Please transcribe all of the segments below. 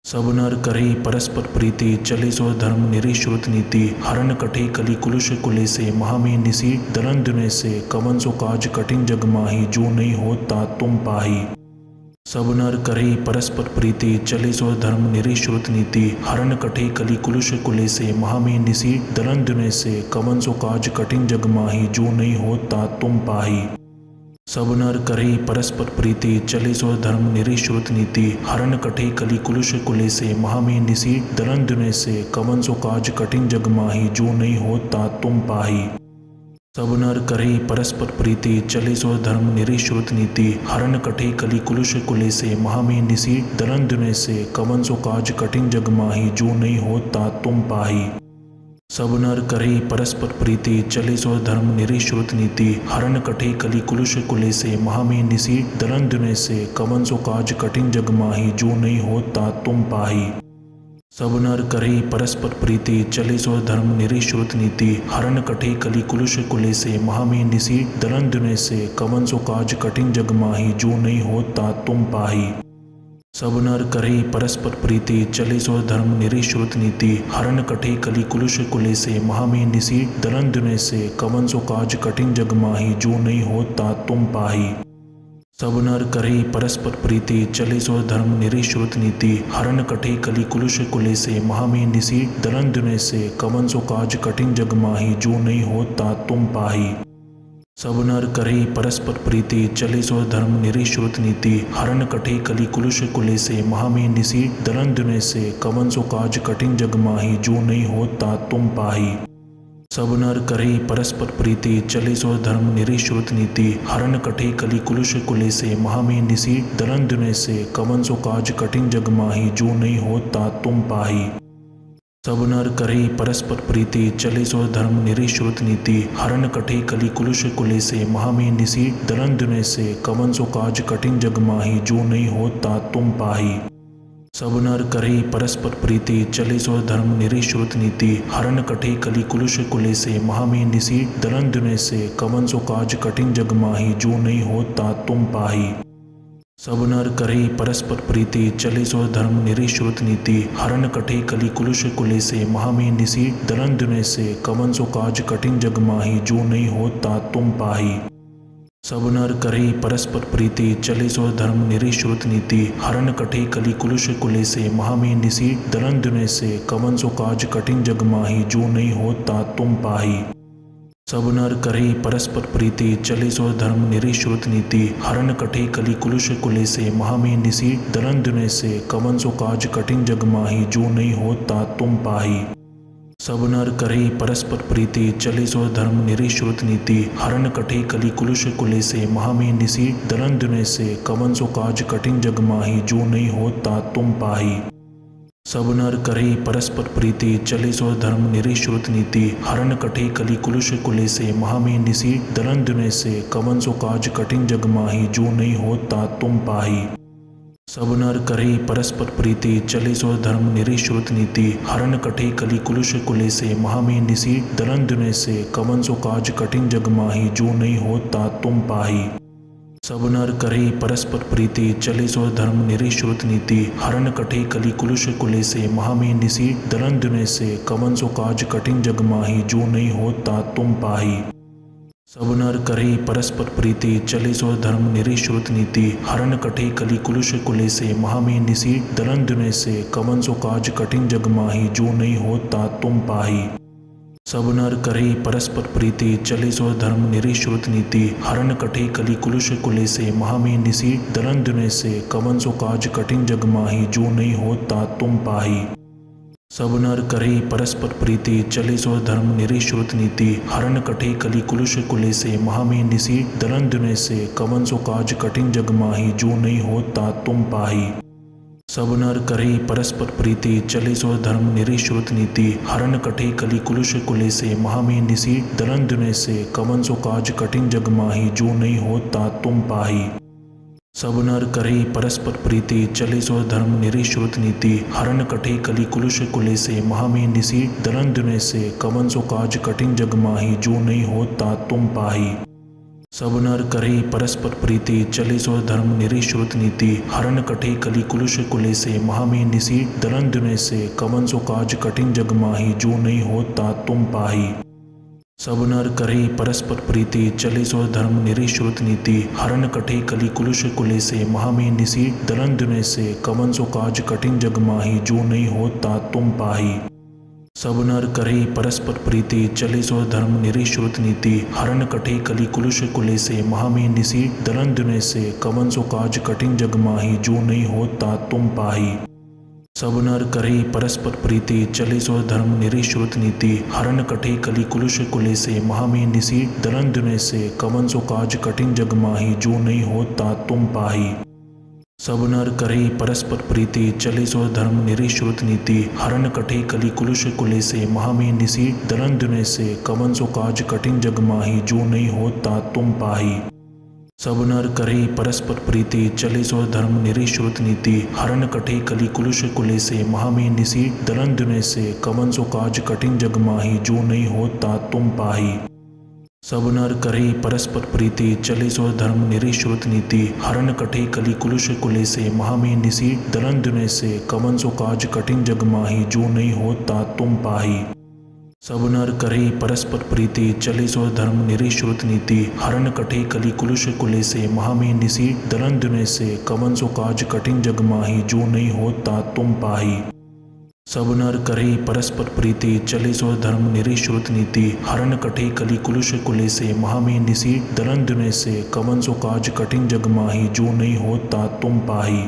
सब नर करई परस्पर प्रीति, चले सो धर्म निरीश्रुत नीति। हरण कटे कलि कुलुष कुले से, महामी निसी दलन दुने से। कवन सो काज कठिन जग माही, जो नहीं हो ता तुम पाही। सब नर करई परस्पर प्रीति, चले सो धर्म निरीश्रुत नीति। हरण कटे कलि कुलुष कुले से, महामी निसी दलन दुने से। कवन सो काज कठिन जग माही, जो नहीं हो ता तुम पाही। सब नर करई परस्पर प्रीति, चले सो धर्म निरीश्रुत नीति। हरण कटे कलि कुलुष कुले से, महामी निसी दलन दुने से। कवन सो काज कठिन जग माही, जो नहीं हो ता तुम पाही। सब नर करई परस्पर प्रीति, चले सो धर्म निरीश्रुत नीति। हरण कटे कलि कुलुष कुले से, महामी निसी दलन दुने से। कवन सो काज कठिन जग माही, जो नहीं हो ता तुम पाही। सब नर करई परस्पर प्रीति, चले सो धर्म निरीश्रुत नीति। हरण कटे कलि कुलुष कुले से, महामी निसी दलन दुने से। कवन सो काज कठिन जग माही, जो नहीं हो ता तुम पाही। सब नर करई परस्पर प्रीति, चले सो धर्म निरीश्रुत नीति। हरण कटे कलि कुलुष कुले से, महामी निसी दलन दुने से। कवन सो काज कठिन जग माही, जो नहीं हो ता तुम पाही। सब नर करई परस्पर प्रीति, चले सो धर्म निरीश्रुत नीति। हरण कटे कलि कुलुष कुले से, महामी निसी दलन दुने से। कवन सो काज कठिन जग माही, जो नहीं हो ता तुम पाही। सब नर करई परस्पर प्रीति, चले सो धर्म निरीश्रुत नीति। हरण कटे कलि कुलुष कुले से, महामी निसी दलन दुने से। कवन सो काज कठिन जग माही, जो नहीं हो ता तुम पाही। सब नर करई परस्पर प्रीति, चले सो धर्म निरीश्रुत नीति। हरण कटे कलि कुलुष कुले से, महामी निसी दलन दुने से। कवन सो काज कठिन जग माही, जो नहीं हो ता तुम पाही। सब नर करई परस्पर प्रीति, चले सो धर्म निरीश्रुत नीति। हरण कटे कलि कुलुष कुले से, महामी निसी दलन दुने से। कवन सो काज कठिन जग माही, जो नहीं हो ता तुम पाही। सब नर करई परस्पर प्रीति, चले सो धर्म निरीश्रुत नीति। हरण कटे कलि कुलुष कुले से, महामी निसी दलन दुने से। कवन सो काज कठिन जग माही, जो नहीं हो ता तुम पाही। सब नर करई परस्पर प्रीति, चले सो धर्म निरीश्रुत नीति। हरण कटे कलि कुलुष कुले से, महामी निसी दलन दुने से। कवन सो काज कठिन जग माही, जो नहीं हो ता तुम पाही। सब नर करई परस्पर प्रीति, चले सो धर्म निरीश्रुत नीति। हरण कटे कलि कुलुष कुले से, महामी निसी दलन दुने से। कवन सो काज कठिन जग माही, जो नहीं हो ता तुम पाही। सब नर करई परस्पर प्रीति, चले सो धर्म निरीश्रुत नीति। हरण कटे कलि कुलुष कुले से, महामी निसी दलन दुने से। कवन सो काज कठिन जग माही, जो नहीं हो ता तुम पाही। सब नर करई परस्पर प्रीति, चले सो धर्म निरीश्रुत नीति। हरण कटे कलि कुलुष कुले से, महामी निसी दलन दुने से। कवन सो काज कठिन जग माही, जो नहीं हो ता तुम पाही। सब नर करई परस्पर प्रीति, चले सो धर्म निरीश्रुत नीति। हरण कटे कलि कुलुष कुले से, महामी निसी दलन दुने से। कवन सो काज कठिन जग माही, जो नहीं हो ता तुम पाही। सब नर करई परस्पर प्रीति, चले सो धर्म निरीश्रुत नीति। हरण कटे कलि कुलुष कुले से, महामी निसी दलन दुने से। कवन सो काज कठिन जग माही, जो नहीं हो ता तुम पाही। सब नर करई परस्पर प्रीति, चले सो धर्म निरीश्रुत नीति। हरण कटे कलि कुलुष कुले से, महामी निसी दलन दुने से। कवन सो काज कठिन जग माही, जो नहीं हो ता तुम पाही। सब नर करई परस्पर प्रीति, चले सो धर्म निरीश्रुत नीति। हरण कटे कलि कुलुष कुले से, महामी निसी दलन दुने से। कवन सो काज कठिन जग माही, जो नहीं हो ता तुम पाही। सब नर करई परस्पर प्रीति, चले सो धर्म निरीश्रुत नीति। हरण कटे कलि कुलुष कुले से, महामी निसी दलन दुने से। कवन सो काज कठिन जग माही, जो नहीं हो ता तुम पाही। सब नर करई परस्पर प्रीति, चले सो धर्म निरीश्रुत नीति। हरण कटे कलि कुलुष कुले से, महामी निसी दलन दुने से। कवन सो काज कठिन जग माही, जो नहीं हो ता तुम पाही। सब नर करई परस्पर प्रीति, चले सो धर्म निरीश्रुत नीति। हरण कटे कलि कुलुष कुले से, महामी निसी दलन दुने से। कवन सो काज कठिन जग माही, जो नहीं हो ता तुम पाही। सब नर करई परस्पर प्रीति, चले सो धर्म निरीश्रुत नीति। हरण कटे कलि कुलुष कुले से, महामी निसी दलन दुने से। कवन सो काज कठिन जग माही, जो नहीं हो ता तुम पाही। सब नर करई परस्पर प्रीति, चले सो धर्म निरीश्रुत नीति। हरण कटे कलि कुलुष कुले से, महामी निसी दलन दुने से। कवन सो काज कठिन जग माही, जो नहीं हो ता तुम पाही। सब नर करे परस्पर प्रीति चले सो धर्म निरीश्रुत नीति हरण कटे कली कुलुष कुले से महामी निसी दलन दुने से कवन सो काज कठिन जग माही जो नहीं होता तुम पाही। सब नर करे परस्पर प्रीति चले सो धर्म निरीश्रुत नीति हरण कटे कली कुलुष कुले से महामी निसी दलन दुने से कवन सो काज कठिन जग माही जो नहीं होता तुम पाही। सब नर करे परस्पर प्रीति चले सो धर्म निरीश्रुत नीति हरण कटे कली कुलुष कुले से महामी निसी दलन दुने से कवन सो काज कठिन जग माही जो नहीं होता तुम पाही। सब नर करे परस्पर प्रीति चले सो धर्म निरीश्रुत नीति हरण कटे कली कुलुष कुले से महामी निसी दलन दुने से कवन सो काज कठिन जग माही जो नहीं होता तुम पाही। सब नर करे परस्पर प्रीति चले सो धर्म निरीश्रुत नीति हरण कटे कली कुलुष कुले से महामी निसी दलन दुने से कवन सो काज कठिन जग माही जो नहीं होता तुम पाही। सब नर करे परस्पर प्रीति चले सो धर्म निरीश्रुत नीति हरण कटे कली कुलुष कुले से महामी निसी दलन दुने से कवन सो काज कठिन जग माही जो नहीं होता तुम पाही। सब नर करे परस्पर प्रीति चले सो धर्म निरीश्रुत नीति हरण कटे कली कुलुष कुले से महामी निसी दलन दुने से कवन सो काज कठिन जग माही जो नहीं होता तुम पाही। सब नर करे परस्पर प्रीति चले सो धर्म निरीश्रुत नीति हरण कटे कली कुलुष कुले से महामी निसी दलन दुने से कवन सो काज कठिन जग माही जो नहीं होता तुम पाही। सब नर करे परस्पर प्रीति चले सो धर्म निरीश्रुत नीति हरण कटे कली कुलुष कुले से महामी निसी दलन दुने से कवन सो काज कठिन जग माही जो नहीं होता तुम पाही।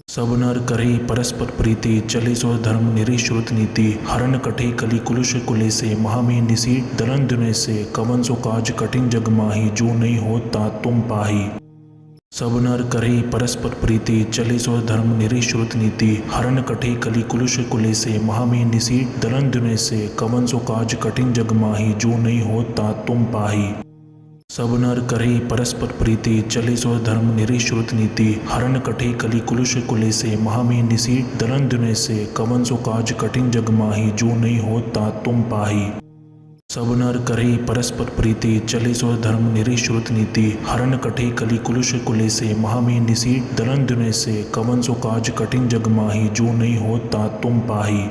सब नर करे परस्पर प्रीति चले सो धर्म निरीश्रुत नीति हरण कटे कली कुलुष कुले से महामी निसी दलन दुने से कवन सो काज कठिन जग माही जो नहीं होता तुम पाही। सब नर करे परस्पर प्रीति चले सो धर्म निरीश्रुत नीति हरण कटे कली कुलुष कुले से महामी निसी दलन दुने से कवन सो काज कठिन जग माही जो नहीं होता तुम पाही। सब नर करे परस्पर प्रीति चले सो धर्म निरीश्रुत नीति हरण कटे कली कुलुष कुले से महामी निसी दलन दुने से कवन सो काज कठिन जग माही जो नहीं होता तुम पाही। सब नर करे परस्पर प्रीति चले सो धर्म निरीश्रुत नीति हरण कटे कली कुलुष कुले से महामी निसी दलन दुने से कवन सो काज कठिन जग माही जो नहीं होता तुम पाही।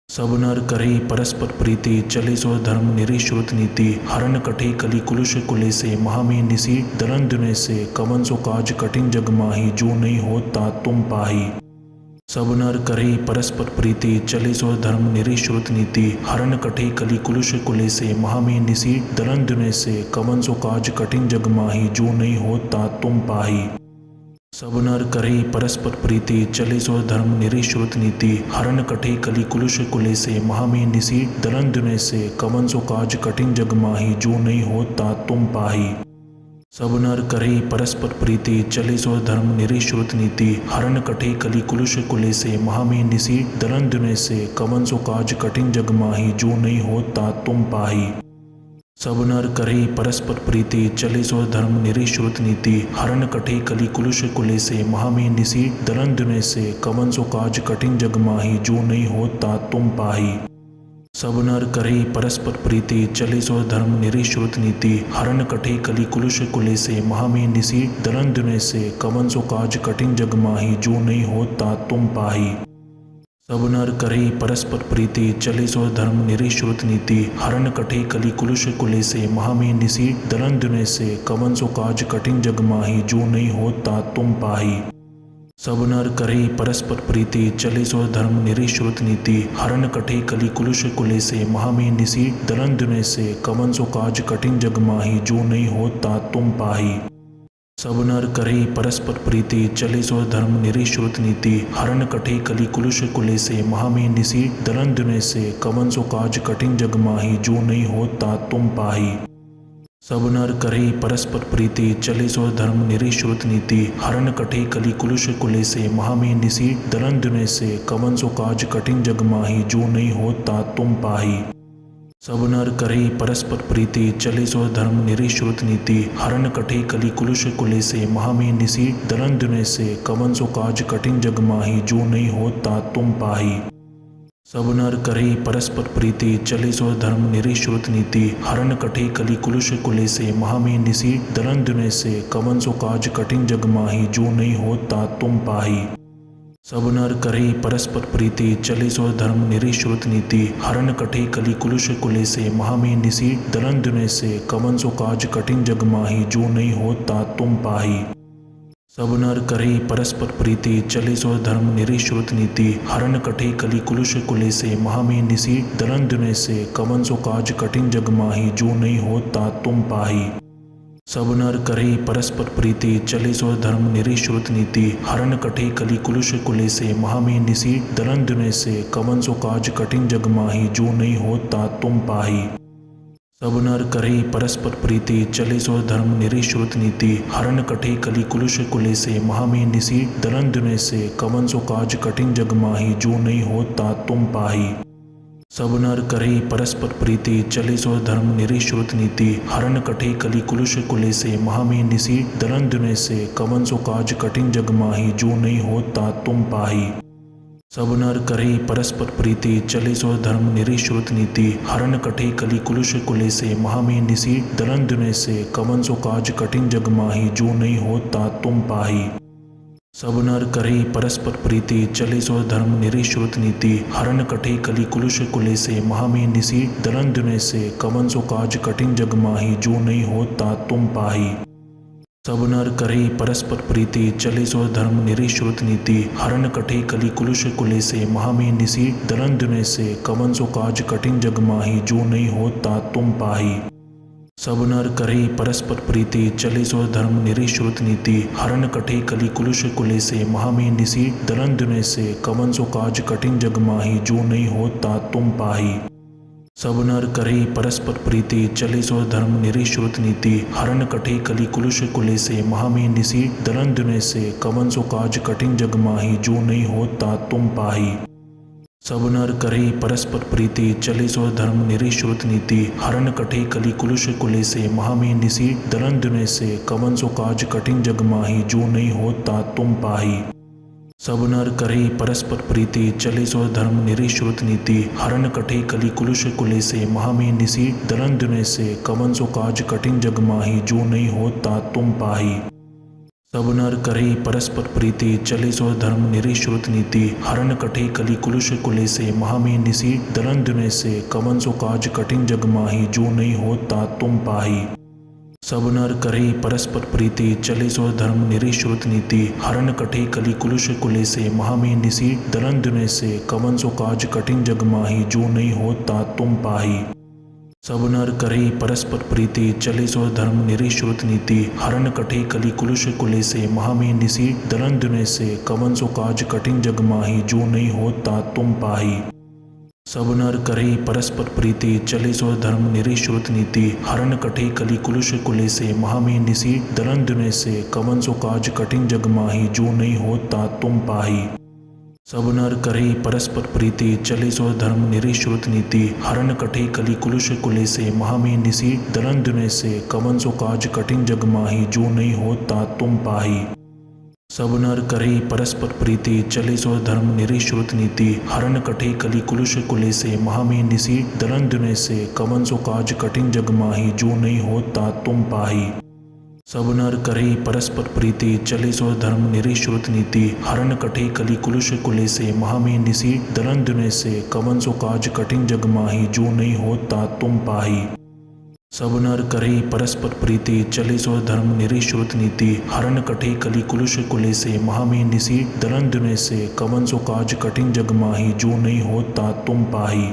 सब नर करे परस्पर प्रीति चले सो धर्म निरीश्रुत नीति हरण कटे कली कुलुष कुले से महामी निसी दलन दुने से कवन सो काज कठिन जग माही जो नहीं होता तुम पाही। सब नर करे परस्पर प्रीति चले सो धर्म निरीश्रुत नीति हरण कटे कली कुलुष कुले से महामी निसी दलन दुने से कवन सो काज कठिन जग माही जो नहीं होता तुम पाही। सब नर करे परस्पर प्रीति चले सो धर्म निरीश्रुत नीति हरण कटे कली कुलुष कुले से महामी निसी दलन दुने से कवन सो काज कठिन जग माही जो नहीं होता तुम पाही। सब नर करे परस्पर प्रीति चले सो धर्म निरीश्रुत नीति हरण कटे कली कुलुष कुले से महामी निसी दलन दुने से कवन सो काज कठिन जग माही जो नहीं होता तुम पाही। सब नर करे परस्पर प्रीति चले सो धर्म निरीश्रुत नीति हरण कटे कली कुलुष कुले से महामी निसी दलन दुने से कवन सो काज कठिन जग माही जो नहीं होता तुम पाही। सब नर करे परस्पर प्रीति चले सो धर्म निरीश्रुत नीति हरण कटे कली कुलुष कुले से महामी निसी दलन दुने से कवन सो काज कठिन जग माही जो नहीं होता तुम पाही। सब नर करे परस्पर प्रीति चले सो धर्म निरीश्रुत नीति हरण कटे कली कुलुष कुले से महामी निसी दलन दुने से कवन सो काज कठिन जग माही जो नहीं होता तुम पाही। सब नर करे परस्पर प्रीति चले सो धर्म निरीश्रुत नीति हरण कटे कली कुलुष कुले से महामी निसी दलन दुने से कवन सो काज कठिन जग माही जो नहीं होता तुम पाही। सब नर करे परस्पर प्रीति चले सो धर्म निरीश्रुत नीति हरण कटे कली कुलुष कुले से महामी निसी दलन दुने से कवन सो काज कठिन जग माही जो नहीं होता तुम पाही। सब नर करे परस्पर प्रीति चले सो धर्म निरीश्रुत नीति हरण कटे कली कुलुष कुले से महामी निसी दलन दुने से कवन सो काज कठिन जग माही जो नहीं होता तुम पाही। सब नर करे परस्पर प्रीति चले सो धर्म निरीश्रुत नीति हरण कटे कली कुलुष कुले से महामी निसी दलन दुने से कवन सो काज कठिन जग माही जो नहीं होता तुम पाही। सब नर करे परस्पर प्रीति चले सो धर्म निरीश्रुत नीति हरण कठे कलि कुलुष कुले से महामी निसी दलन दुने से कवन सो काज कठिन जग माही जो नहीं होता तुम पाही। सब नर करे परस्पर प्रीति चले सो धर्म निरीश्रुत नीति हरण कठे कलि कुलुष कुले से महामी निसी दलन दुने से कवन सो काज कठिन जग माही जो नहीं होता तुम पाही। सब नर करे परस्पर प्रीति चले सो धर्म निरीश्रुत नीति हरण कठे कलि कुलुष कुले से महामी निसी दलन दुने से कवन सो काज कठिन जग माही जो नहीं होता तुम पाही। सब नर करे परस्पर प्रीति चले सो धर्म निरीश्रुत नीति हरण कठे कलि कुलुष कुले से महामी निसी दलन दुने से कवन सो काज कठिन जग माही जो नहीं होता तुम पाही। सब नर करे परस्पर प्रीति चले सो धर्म निरीश्रुत नीति हरण कठे कलि कुलुष कुले से महामी निसी दलन दुने से कवन सो काज कठिन जग माही जो नहीं होता तुम पाही। सब नर करे परस्पर प्रीति चले सो धर्म निरीश्रुत नीति हरण कठे कलि कुलुष कुले से महामी निसी दलन दुने से कवन सो काज कठिन जग माही जो नहीं होता तुम पाही। सब नर करे परस्पर प्रीति चले सो धर्म निरीश्रुत नीति हरण कठे कलि कुलुष कुले से महामी निसी दलन दुने से कवन सो काज कठिन जग माही जो नहीं होता तुम पाही। सब नर करे परस्पर प्रीति चले सो धर्म निरीश्रुत नीति हरण कठे कलि कुलुष कुले से महामी निसी दलन दुने से कवन सो काज कठिन जग माही जो नहीं होता तुम पाही। सब नर करे परस्पर प्रीति चले सो धर्म निरीश्रुत नीति हरण कठे कलि कुलुष कुले से महामी निसी दलन दुने से कवन सो काज कठिन जग माही जो नहीं होता तुम पाही। सब नर करे परस्पर प्रीति चले सो धर्म निरीश्रुत नीति हरण कठे कलि कुलुष कुले से महामी निसी दलन दुने से कवन सो काज कठिन जग माही जो नहीं होता तुम पाही। सब नर करे परस्पर प्रीति चले सो धर्म निरीश्रुत नीति हरण कठे कलि कुलुष कुले से महामी निसी दलन दुने से कवन सो काज कठिन जग माही जो नहीं होता तुम पाही। सब नर करे परस्पर प्रीति चले सो धर्म निरीश्रुत नीति हरण कठे कलि कुलुष कुले से महामी निसी दलन दुने से कवन सो काज कठिन जग माही जो नहीं होता तुम पाही। सब नर करे परस्पर प्रीति चले सो धर्म निरीश्रुत नीति हरण कठे कलि कुलुष कुले से महामी निसी दलन दुने से कवन सो काज कठिन जग माही जो नहीं होता तुम पाही। सब नर करे परस्पर प्रीति चले सो धर्म निरीश्रुत नीति हरण कठे कलि कुलुष कुले से महामी निसी दलन दुने से कवन सो काज कठिन जग माही जो नहीं होता तुम पाही। सब नर करे परस्पर प्रीति चले सो धर्म निरीश्रुत नीति हरण कठे कलि कुलुष कुले से महामी निसी दलन दुने से कवन सो काज कठिन जग माही जो नहीं होता तुम पाही। सब नर करे परस्पर प्रीति चले सो धर्म निरीश्रुत नीति हरण कठे कलि कुलुष कुले से महामी निसी दलन दुने से कवन सो काज कठिन जग माही जो नहीं होता तुम पाही। सब नर करे परस्पर प्रीति चले सो धर्म निरीश्रुत नीति हरण कठे कलि कुलुष कुले से महामी निसी दलन दुने से कवन सो काज कठिन जग माही जो नहीं होता तुम पाही। सब नर करे परस्पर प्रीति चले सो धर्म निरीश्रुत नीति हरण कठे कलि कुलुष कुले से महामी निसी दलन दुने से कवन सो काज कठिन जग माही जो नहीं होता तुम पाही। सब नर करे परस्पर प्रीति चले सो धर्म निरीश्रुत नीति हरण कठे कलि कुलुष कुले से महामी निसी दलन दुने से कवन सो काज कठिन जग माही जो नहीं होता तुम पाही। सब नर करे परस्पर प्रीति चले सो धर्म निरीश्रुत नीति हरण कठे कलि कुलुष कुले से महामी निसी दलन दुने से कवन सो काज कठिन जग माही जो नहीं होता तुम पाही। सब नर करे परस्पर प्रीति चले सो धर्म निरीश्रुत नीति हरण कठे कलि कुलुष कुले से महामी निसी दलन दुने से कवन सो काज कठिन जग माही जो नहीं होता तुम पाही।